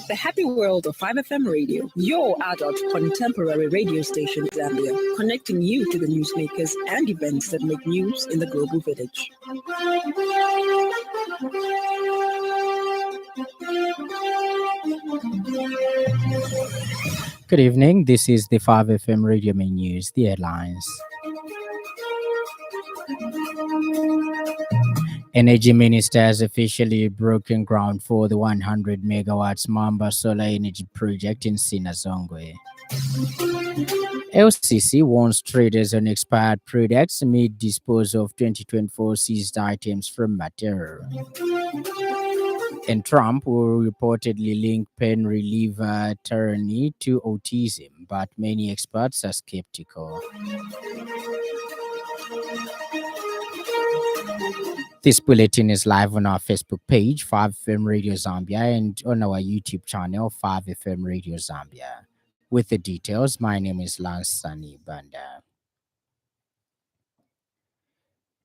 The happy world of 5FM Radio, your adult contemporary radio station in Zambia, connecting you to the newsmakers and events that make news in the global village. Good evening. This is the 5FM Radio Main News, the headlines. Energy Minister has officially broken ground for the 100 megawatts Mamba solar energy project in Sinazongwe. LCC warns traders on expired products amid disposal of 2024 seized items from Matero. And Trump will reportedly link pain reliever tyranny to autism, but many experts are skeptical. This bulletin is live on our Facebook page, 5FM Radio Zambia, and on our YouTube channel, 5FM Radio Zambia. With the details, my name is Lance Sannie.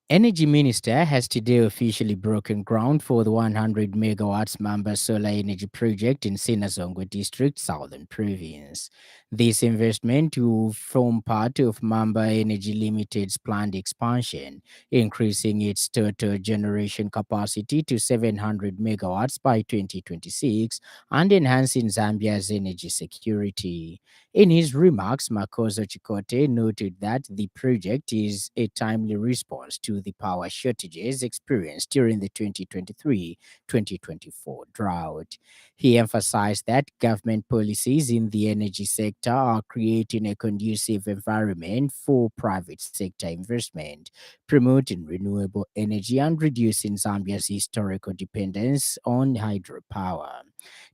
Energy Minister has today officially broken ground for the 100 megawatts Mamba solar energy project in Sinazongwe District, Southern Province. This investment will form part of Mamba Energy Limited's planned expansion, increasing its total generation capacity to 700 megawatts by 2026 and enhancing Zambia's energy security. In his remarks, Makoto Chikote noted that the project is a timely response to the power shortages experienced during the 2023-2024 drought. He emphasized that government policies in the energy sector are creating a conducive environment for private sector investment, promoting renewable energy and reducing Zambia's historical dependence on hydropower.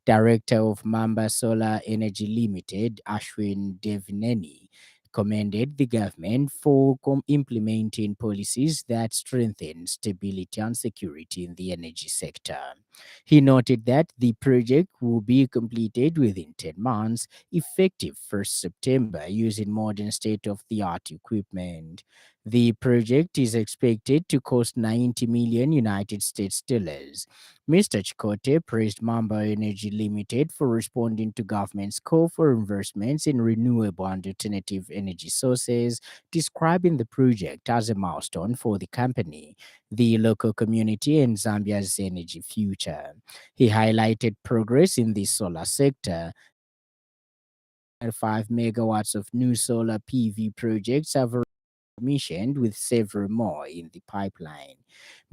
Director of Mamba Solar Energy Limited, Ashwin Devineni, commended the government for implementing policies that strengthen stability and security in the energy sector. He noted that the project will be completed within 10 months, effective 1st September, using modern state-of-the-art equipment. The project is expected to cost 90 million United States dollars. Mr. Chikote praised Mamba Energy Limited for responding to government's call for investments in renewable and alternative energy sources, describing the project as a milestone for the company, the local community, and Zambia's energy future. He highlighted progress in the solar sector. 5 megawatts of new solar PV projects have commissioned, with several more in the pipeline.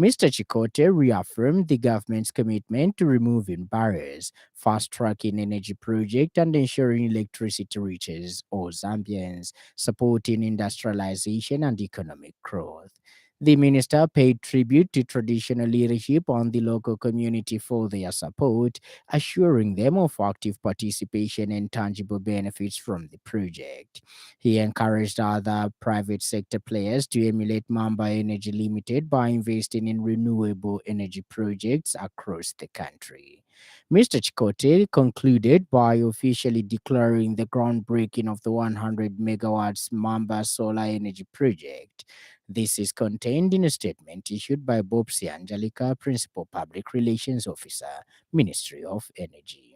Mr. Chikote reaffirmed the government's commitment to removing barriers, fast-tracking energy projects, and ensuring electricity reaches all Zambians, supporting industrialization and economic growth. The minister paid tribute to traditional leadership and the local community for their support, assuring them of active participation and tangible benefits from the project. He encouraged other private sector players to emulate Mamba Energy Limited by investing in renewable energy projects across the country. Mr. Chikote concluded by officially declaring the groundbreaking of the 100 megawatts Mamba solar energy project. This is contained in a statement issued by Bobsi Angelica, Principal Public Relations Officer, Ministry of Energy.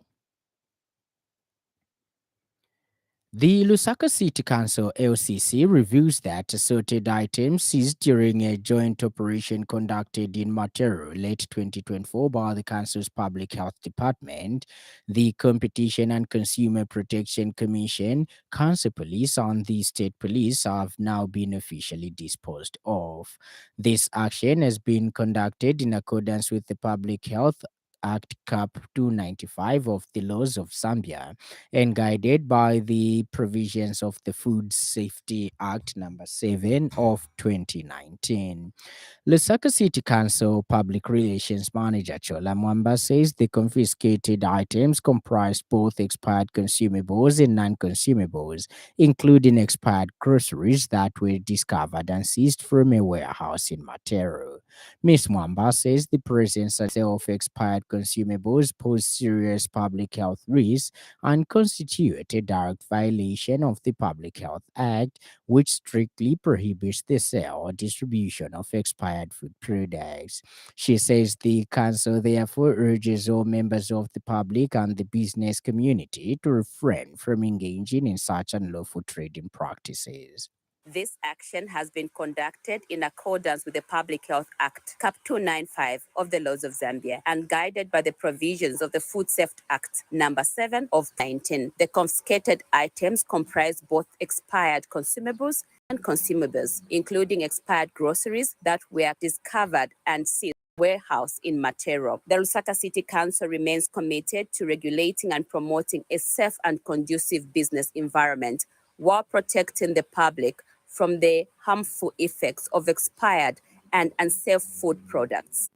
The Lusaka City Council LCC reveals that assorted items seized during a joint operation conducted in Matero late 2024 by the council's Public Health Department, the Competition and Consumer Protection Commission, Council Police, and the State Police have now been officially disposed of. This action has been conducted in accordance with the Public Health Act Cap 295 of the laws of Zambia and guided by the provisions of the Food Safety Act number 7 of 2019. Lusaka City Council Public Relations Manager Chola Mwamba says the confiscated items comprised both expired consumables and non-consumables, including expired groceries that were discovered and seized from a warehouse in Matero. Ms. Mwamba says the presence of expired consumables pose serious public health risks and constitute a direct violation of the Public Health Act, which strictly prohibits the sale or distribution of expired food products. She says the council therefore urges all members of the public and the business community to refrain from engaging in such unlawful trading practices. This action has been conducted in accordance with the Public Health Act, Cap 295 of the laws of Zambia, and guided by the provisions of the Food Safety Act, number 7 of 19. The confiscated items comprise both expired consumables and consumables, including expired groceries that were discovered and seized warehouse in Matero. The Lusaka City Council remains committed to regulating and promoting a safe and conducive business environment while protecting the public from the harmful effects of expired and unsafe food products.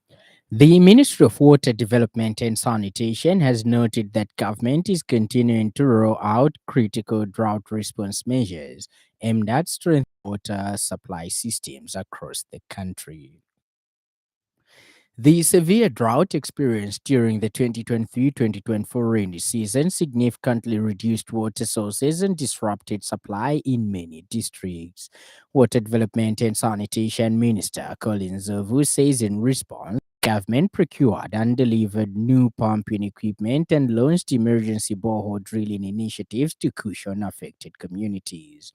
The Ministry of Water Development and Sanitation has noted that government is continuing to roll out critical drought response measures aimed at strengthening water supply systems across the country. The severe drought experienced during the 2023-2024 rainy season significantly reduced water sources and disrupted supply in many districts. Water Development and Sanitation Minister Colin Zovu says in response, government procured and delivered new pumping equipment and launched emergency borehole drilling initiatives to cushion affected communities.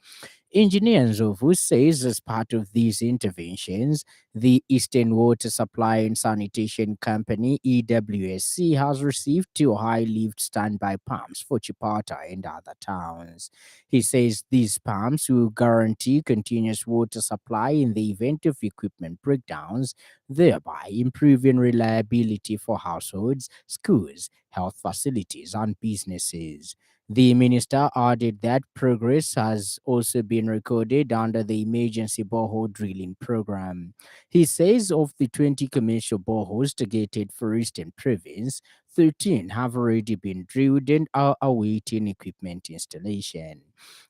Engineer Nzovu says as part of these interventions, the Eastern Water Supply and Sanitation Company, EWSC, has received 2 high-lift standby pumps for Chipata and other towns. He says these pumps will guarantee continuous water supply in the event of equipment breakdowns, thereby improving reliability for households, schools, health facilities, and businesses. The minister added that progress has also been recorded under the emergency borehole drilling program. He says of the 20 commercial boreholes targeted for Eastern Province, 13 have already been drilled and are awaiting equipment installation.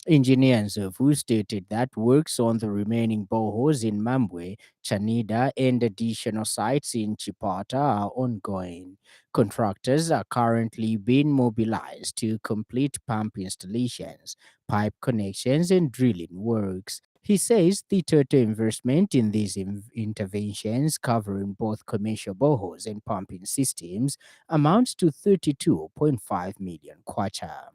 Engineer Nzovu stated that works on the remaining boreholes in Mambwe, Chanida, and additional sites in Chipata are ongoing. Contractors are currently being mobilized to complete pump installations, pipe connections, and drilling works. He says the total investment in these interventions, covering both commercial boreholes and pumping systems, amounts to 32.5 million kwacha.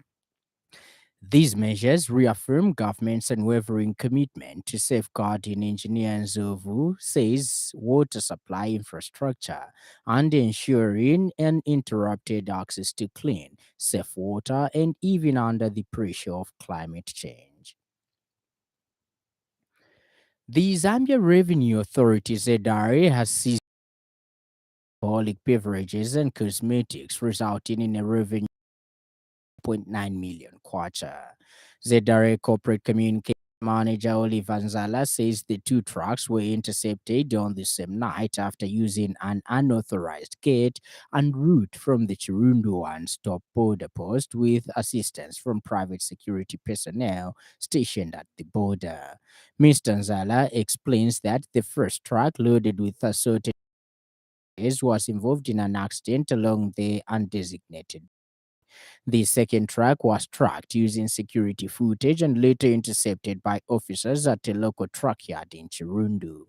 These measures reaffirm government's unwavering commitment to safeguarding Engineer Nzovu says water supply infrastructure and ensuring uninterrupted access to clean, safe water, and even under the pressure of climate change. The Zambia Revenue Authority ZRA has seized alcoholic beverages and cosmetics, resulting in a revenue 0.9 million kwacha. ZRA Corporate Communication Manager Oliver Nzala says the 2 trucks were intercepted on the same night after using an unauthorized gate and route from the Chirundu one-stop border post with assistance from private security personnel stationed at the border. Mr. Nzala explains that the first truck loaded with assorted was involved in an accident along the undesignated. The second truck was tracked using security footage and later intercepted by officers at a local truck yard in Chirundu.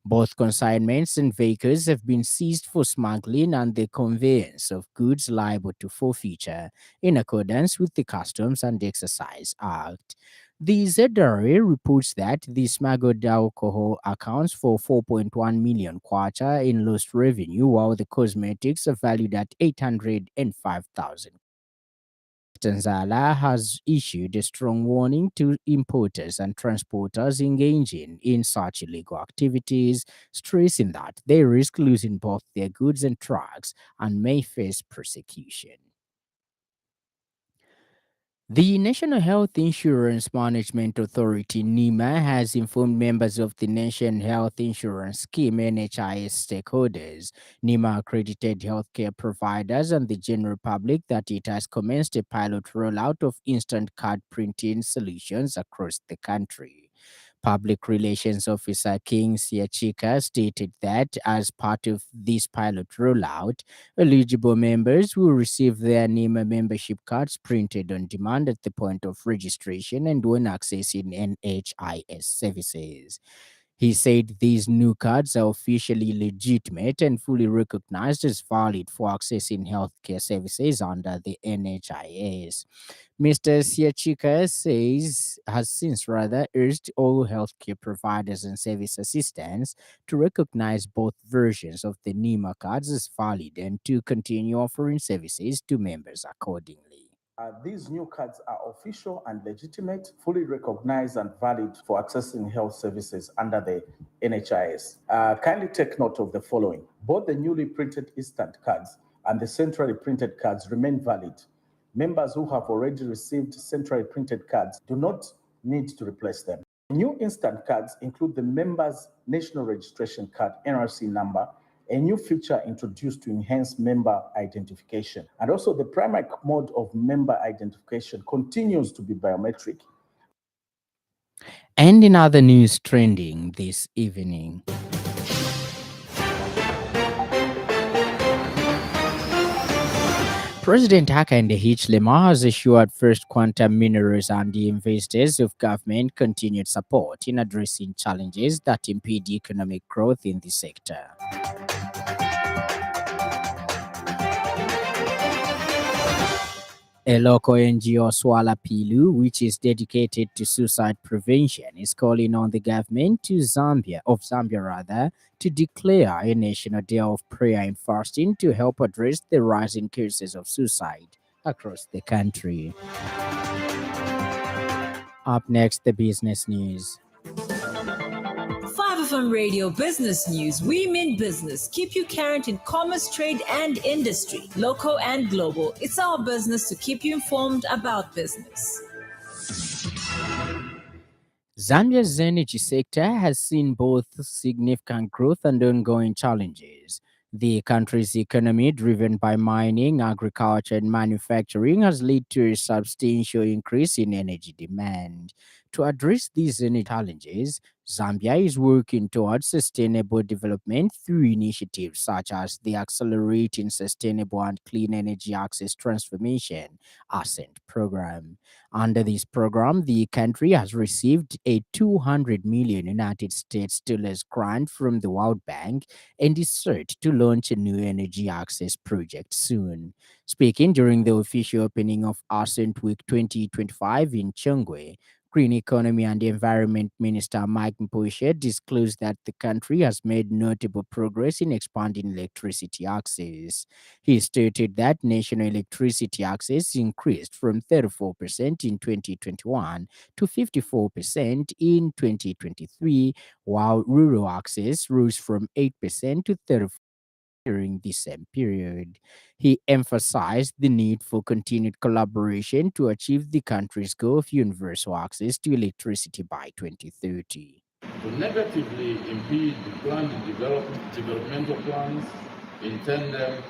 Both consignments and vehicles have been seized for smuggling and the conveyance of goods liable to forfeiture in accordance with the Customs and Excise Act. The ZRA reports that the smuggled alcohol accounts for 4.1 million kwacha in lost revenue, while the cosmetics are valued at 805,000. Tanzania has issued a strong warning to importers and transporters engaging in such illegal activities, stressing that they risk losing both their goods and trucks and may face persecution. The National Health Insurance Management Authority (NIMA) has informed members of the National Health Insurance Scheme (NHIS) stakeholders, NIMA accredited healthcare providers, and the general public that it has commenced a pilot rollout of instant card printing solutions across the country. Public Relations Officer King Siachika stated that as part of this pilot rollout, eligible members will receive their NEMA membership cards printed on demand at the point of registration and when accessing NHIS services. He said these new cards are officially legitimate and fully recognized as valid for accessing healthcare services under the NHIS. Mr. Siachika has since rather urged all healthcare providers and service assistants to recognize both versions of the NEMA cards as valid and to continue offering services to members accordingly. These new cards are official and legitimate, fully recognized and valid for accessing health services under the NHIS. Kindly take note of the following. Both the newly printed instant cards and the centrally printed cards remain valid. Members who have already received centrally printed cards do not need to replace them. New instant cards include the member's national registration card NRC number, a new feature introduced to enhance member identification. And also the primary mode of member identification continues to be biometric. And in other news trending this evening, President Hakainde Hichilema has assured First Quantum Minerals and the investors of government continued support in addressing challenges that impede economic growth in the sector. A local NGO, Swala Pilu, which is dedicated to suicide prevention, is calling on the government of Zambia, to declare a national day of prayer and fasting to help address the rising cases of suicide across the country. Up next, the business news. 5FM Radio Business News. We mean business. Keep you current in commerce, trade, and industry, local and global. It's our business to keep you informed about business. Zambia's energy sector has seen both significant growth and ongoing challenges. The country's economy, driven by mining, agriculture, and manufacturing, has led to a substantial increase in energy demand. To address these energy challenges, Zambia is working towards sustainable development through initiatives such as the Accelerating Sustainable and Clean Energy Access Transformation (ASCENT) program. Under this program, the country has received a 200 million United States dollars grant from the World Bank and is set to launch a new energy access project soon. Speaking during the official opening of ASCENT Week 2025 in Chongwe, Green Economy and Environment Minister Mike Mpuche disclosed that the country has made notable progress in expanding electricity access. He stated that national electricity access increased from 34% in 2021 to 54% in 2023, while rural access rose from 8% to 34% during the same period. He emphasized the need for continued collaboration to achieve the country's goal of universal access to electricity by 2030. To negatively impede the planned developmental plans in tandem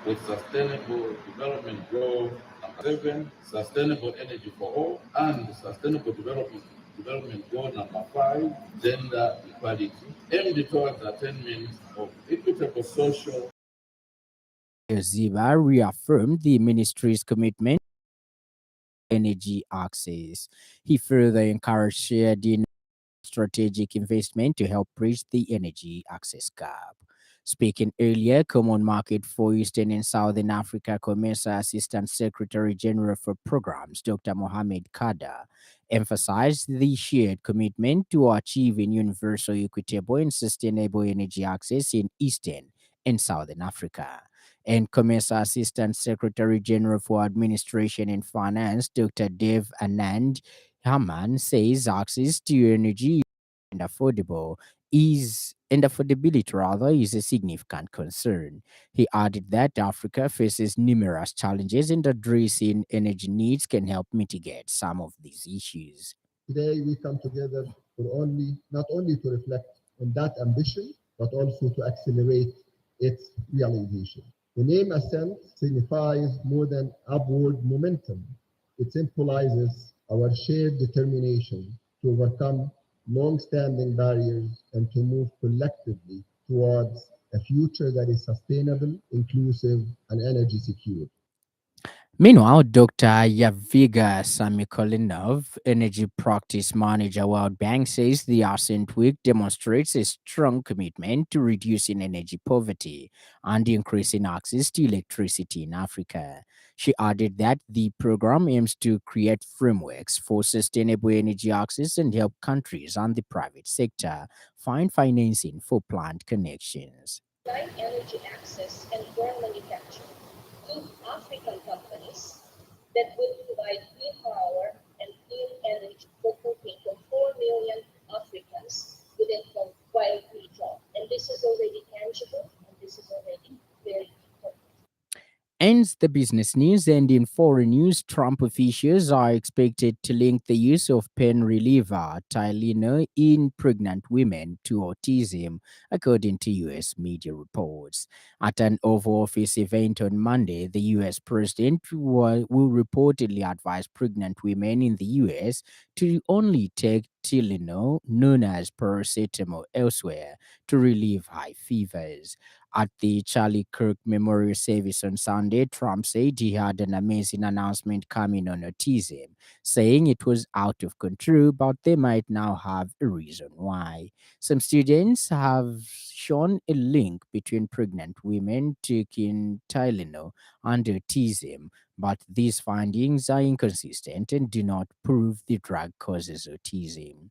with sustainable development goal number 7, sustainable energy for all, and sustainable development goal number 5, gender equality, aimed towards attainment of equitable social. Ziba reaffirmed the ministry's commitment to energy access. He further encouraged shared strategic investment to help bridge the energy access gap. Speaking earlier, Common Market for Eastern and Southern Africa COMESA Assistant Secretary General for Programs, Dr. Mohamed Kada, emphasized the shared commitment to achieving universal, equitable, and sustainable energy access in Eastern and Southern Africa. And COMESA Assistant Secretary General for Administration and Finance, Dr. Dev Anand Haman, says access to energy and affordability is a significant concern. He added that Africa faces numerous challenges and addressing energy needs can help mitigate some of these issues. Today we come together for not only to reflect on that ambition, but also to accelerate its realization. The name ASCENT signifies more than upward momentum. It symbolizes our shared determination to overcome long-standing barriers and to move collectively towards a future that is sustainable, inclusive, and energy secure. Meanwhile, Dr. Yaviga Samikolinov, Energy Practice Manager, World Bank, says the Ascent Week demonstrates a strong commitment to reducing energy poverty and increasing access to electricity in Africa. She added that the program aims to create frameworks for sustainable energy access and help countries and the private sector find financing for plant connections. Energy access and foreign manufacturing to African companies that will provide clean power and clean energy for cooking to 4 million Africans within 5 region. And this is already tangible and this is already very important. Ends the business news, and in foreign news, Trump officials are expected to link the use of pain reliever Tylenol in pregnant women to autism, according to U.S. media reports. At an Oval Office event on Monday, the U.S. president will reportedly advise pregnant women in the U.S. to only take Tylenol, known as paracetamol, elsewhere to relieve high fevers. At the Charlie Kirk Memorial Service on Sunday, Trump said he had an amazing announcement coming on autism, saying it was out of control, but they might now have a reason why. Some students have shown a link between pregnant women taking Tylenol and autism, but these findings are inconsistent and do not prove the drug causes autism.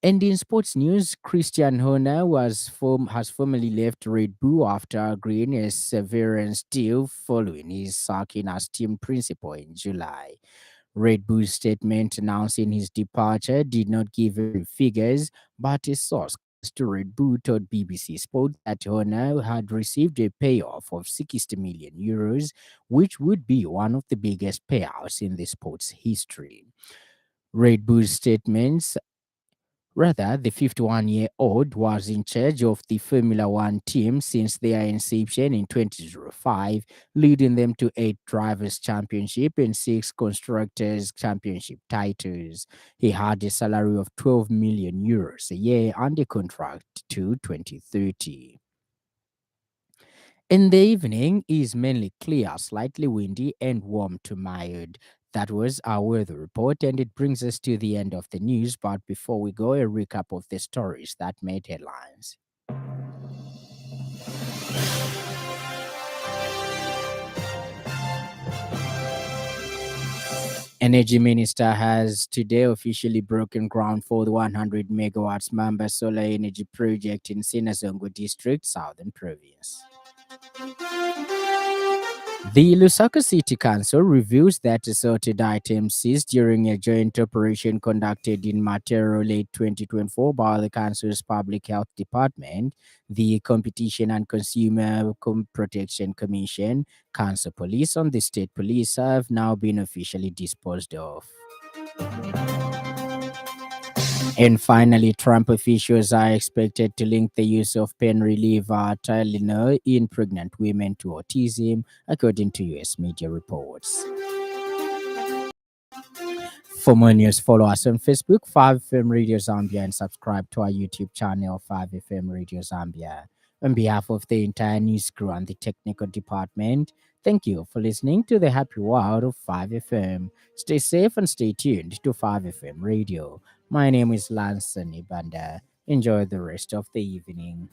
And in sports news, Christian Horner has formally left Red Bull after agreeing a severance deal following his sacking as team principal in July. Red Bull's statement announcing his departure did not give any figures, but a source close to Red Bull told BBC Sport that Horner had received a payoff of 60 million euros, which would be one of the biggest payouts in the sport's history. Red Bull's statements Rather, the 51-year-old was in charge of the Formula One team since their inception in 2005, leading them to 8 Drivers' Championship and 6 Constructors' Championship titles. He had a salary of 12 million euros a year and a contract to 2030. In the evening is mainly clear, slightly windy, and warm to mild. That was our weather report, and it brings us to the end of the news. But before we go, a recap of the stories that made headlines. Energy Minister has today officially broken ground for the 100 megawatts Mamba solar energy project in Sinazongo district, Southern Province. The Lusaka City Council reveals that assorted items seized during a joint operation conducted in Matero late 2024 by the Council's Public Health Department, the Competition and Consumer Protection Commission, Council Police, and the State Police have now been officially disposed of. And finally, Trump officials are expected to link the use of pain reliever Tylenol in pregnant women to autism, according to U.S. media reports. For more news, follow us on Facebook, 5FM Radio Zambia, and subscribe to our YouTube channel, 5FM Radio Zambia. On behalf of the entire news crew and the technical department, thank you for listening to the happy world of 5FM. Stay safe and stay tuned to 5FM Radio. My name is Lance Sannie. Enjoy the rest of the evening.